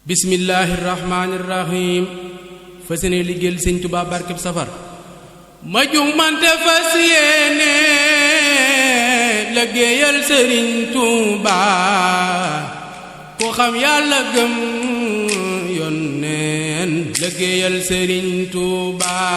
bismillahi rahmaani rahim fas yéene liggéeyal sëñ Tuubaa barkeb safar ma jug mante fas yéene liggéeyal sëriñ Tuubaa ku xam yàlla gëm yónneen liggéeyal sëriñ Tuubaa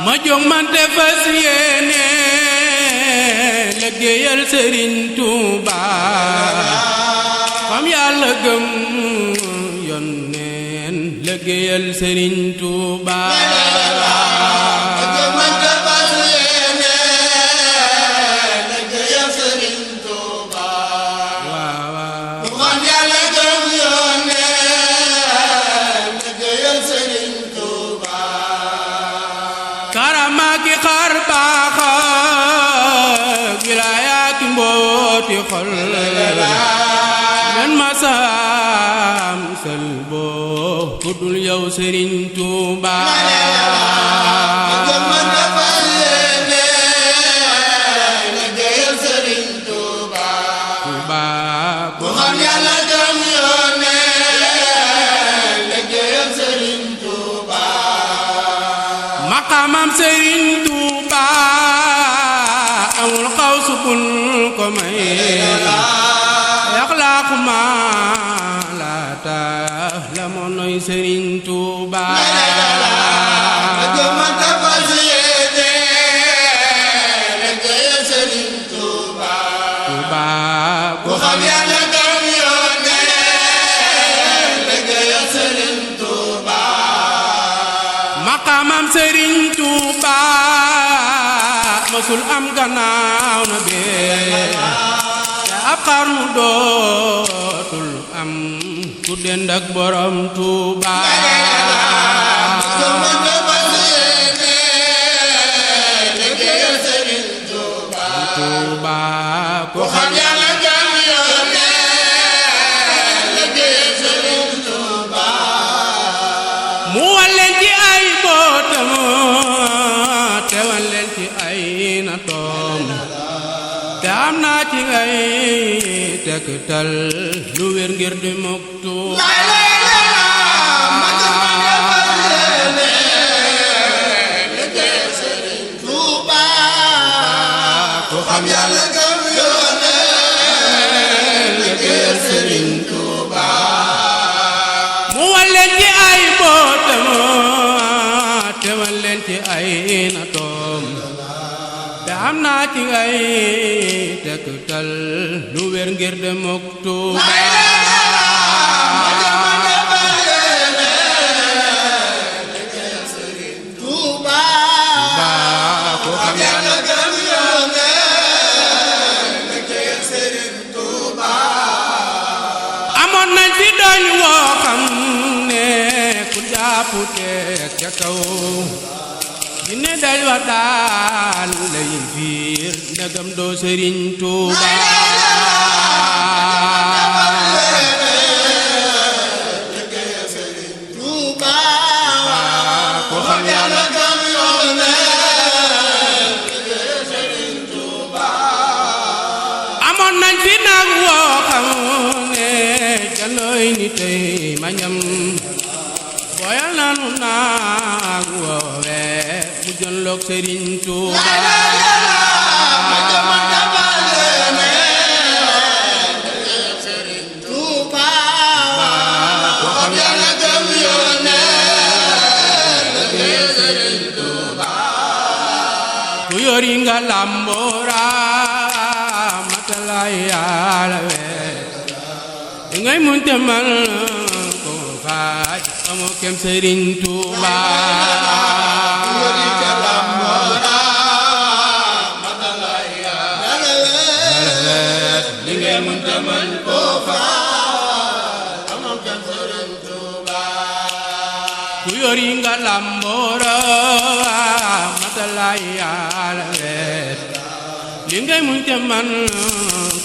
ma jóg mante fas yéene liggéeyal sëriñ Tuuba xam yàlla gëm yónneen liggéeyal sëriñ Tuuba karamaaki xar baaxa wilaayaaki mbooti xol len ma saam sel boo tuddul yow Sëriñ Tuuba Tuuba ko xam Yàlla gëm yónneen liggéeyal Sëriñ Tuuba maqaamam Sëriñ Tuuba amul xawsu bun ko may yaxlaaqu ma la tax la moo noy Sëriñ Tuuba Tuuba ko xam Yàlla gëm yónneen liggéeyal Sëriñ Tuuba maqaamam Sëriñ Tuuba masul am gannaaw na bee te ab xarnu dootul am ku dend ak borom Tuuba Tuuba ko xam Yàlla gëm yónneen liggéeyal Sëriñ Tuuba mu walleen ci ay bootam te walleen ci ay natoom te am naa ci ngay tegtal lu wér ngir di mukk Tuuba ku xam Yàlla gëm yónneen liggéeyal Sëriñ Tuuba mu walleen ci ay bootam te walleen ci ay natoom te am naa ci ngay tegtal lu wér ngir de mukk Tuuba ku xam Yàlla gëm yónneen liggéeyal Sëriñ Tuuba amoon nañ fi doñ woo xam ne ku jàpp teg ca kaw dina daj wa daal lay fiir ndegam doo Sëriñ Tuuba ku xam Yàlla gëm yónneen liggéeyal Sëriñ Tuuba amoon nañ fi nag woo xam ne jalooy ni tey ma ñam booyal nanu naag woowe mu jënloog Sëriñ Tuuba ku xam Yàlla gëm yónneen liggéeyal Sëriñ Tuuba ku yori nga lamboora matalay Yàlla we di ngay munte mal ko faaj amoo kem Sëriñ Tuuba di ngay munte mal ko faaj amoo kem Sëriñ Tuuba ku yori nga lamboora matalay Yàlla we li ngay munte man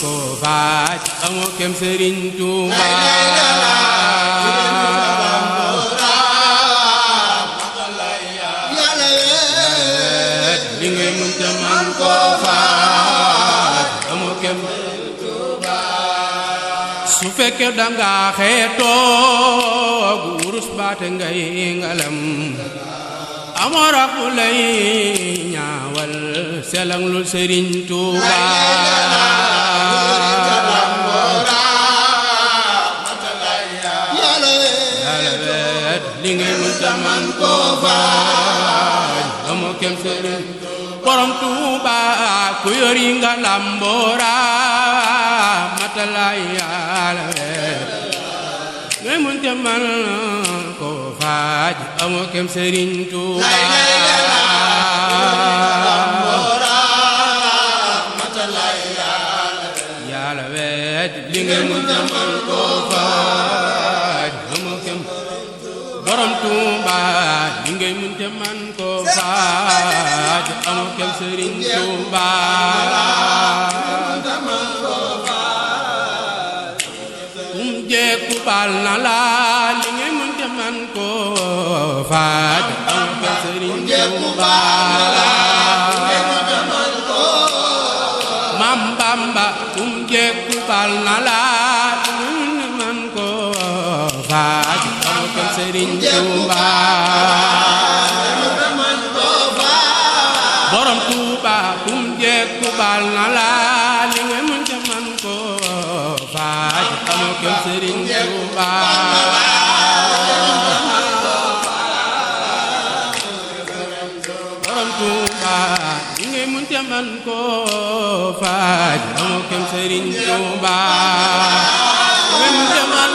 ko faaj amoo kem Sëriñ Tuuba fekke danga xeetoog wurus baate ngay ngalam amoo rabu lay ñaawal selang lu Sëriñ Tuuba li ngay mën ta man koo faaj amoo kem Sëriñ borom Tuuba ku yori nga lamboora matalay Yàlla ngay mën ta man koo faaj amoo kem Sëriñ Tuuba Yàlla weet li ngay mën ta man koo faaj amoo kem borom Tuuba li ngay mën ta man koo faaj amoo kem Sëriñ Tuuba kum jekku baal na la li ngay mën ta man koo faaj amoo kem Sëriñ Tuuba Maam Bamba kum jekku baal na la li ngay mën ta man koo faaj amoo kem Sëriñ Tuuba borom Tuuba kum jekku baal na la li ngay mën ta man koo faaj amoo kem Sëriñ Tuuba borom Tuuba li ngay mën ta man koo faaj amoo kem Sëriñ Tuuba li ngay mën ta man